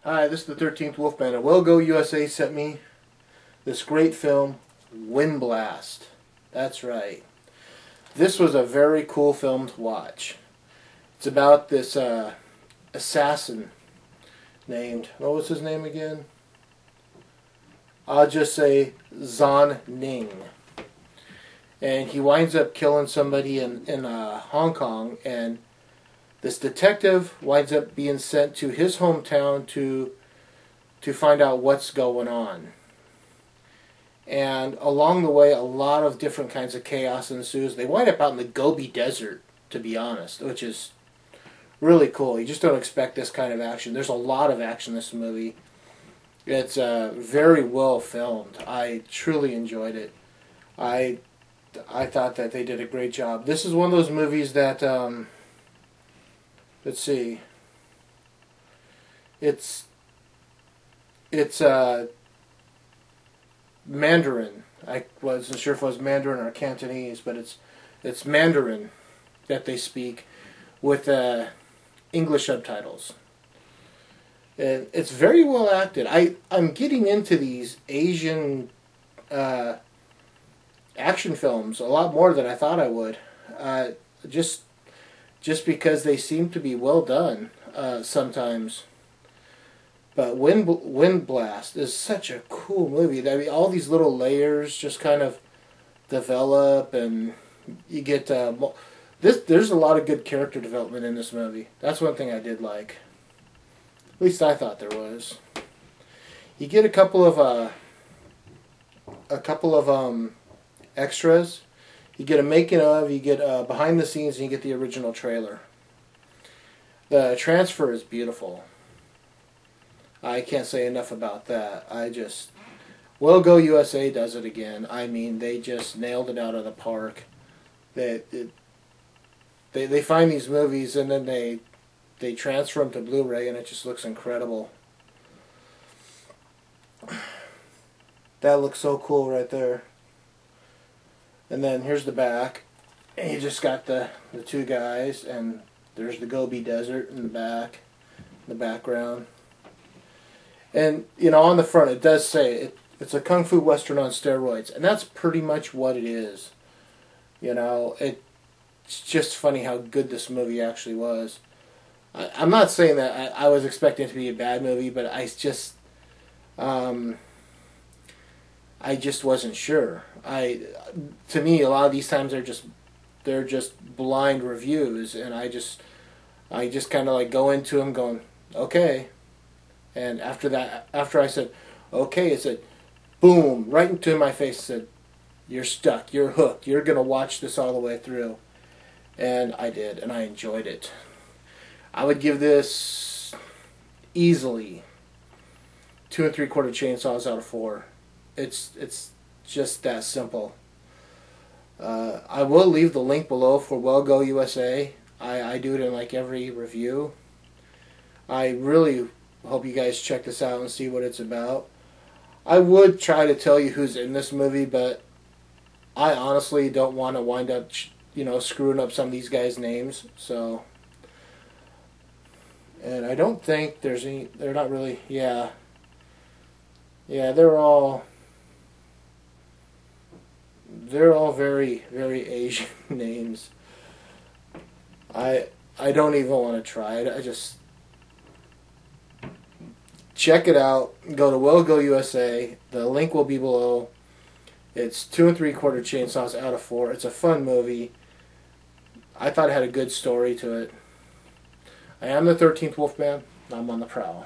Hi, this is the 13th Wolfman, and Well Go USA sent me this great film, Windblast. That's right. This was a very cool film to watch. It's about this assassin named, what was his name again? I'll just say Zan Ning. And he winds up killing somebody in Hong Kong, and this detective winds up being sent to his hometown to find out what's going on. And along the way, a lot of different kinds of chaos ensues. They wind up out in the Gobi Desert, to be honest, which is really cool. You just don't expect this kind of action. There's a lot of action in this movie. It's very well filmed. I truly enjoyed it. I thought that they did a great job. This is one of those movies that, let's see, it's Mandarin. I wasn't sure if it was Mandarin or Cantonese, but it's Mandarin that they speak with English subtitles. And it's very well acted. I'm getting into these Asian action films a lot more than I thought I would. Just because they seem to be well done sometimes. But Windblast is such a cool movie. I mean, all these little layers just kind of develop, and you get there's a lot of good character development in this movie. That's one thing I did like. At least I thought there was. You get a couple of extras. You get a making of, you get behind the scenes, and you get the original trailer. The transfer is beautiful. I can't say enough about that. Well Go USA does it again. I mean, they just nailed it out of the park. They find these movies and then they transfer them to Blu-ray, and it just looks incredible. That looks so cool right there. And then here's the back. And you just got the two guys, and there's the Gobi Desert in the back, in the background. And, you know, on the front it does say it's a Kung Fu Western on steroids. And that's pretty much what it is. You know, it's just funny how good this movie actually was. I'm not saying that I was expecting it to be a bad movie, but I just wasn't sure. To me, a lot of these times they're just blind reviews, and I just kind of like go into them going, okay. And after I said, okay, it said, boom, right into my face, it said, you're stuck, you're hooked, you're going to watch this all the way through. And I did, and I enjoyed it. I would give this easily 2 3/4 chainsaws out of 4. It's just that simple. I will leave the link below for Well Go USA. I do it in like every review. I really hope you guys check this out and see what it's about. I would try to tell you who's in this movie, but I honestly don't want to wind up, screwing up some of these guys' names. So, and I don't think there's any. They're not really. Yeah. They're all very, very Asian names. I don't even want to try it. I just check it out. Go to Well Go USA. The link will be below. It's 2 3/4 chainsaws out of 4. It's a fun movie. I thought it had a good story to it. I am the 13th Wolfman. I'm on the prowl.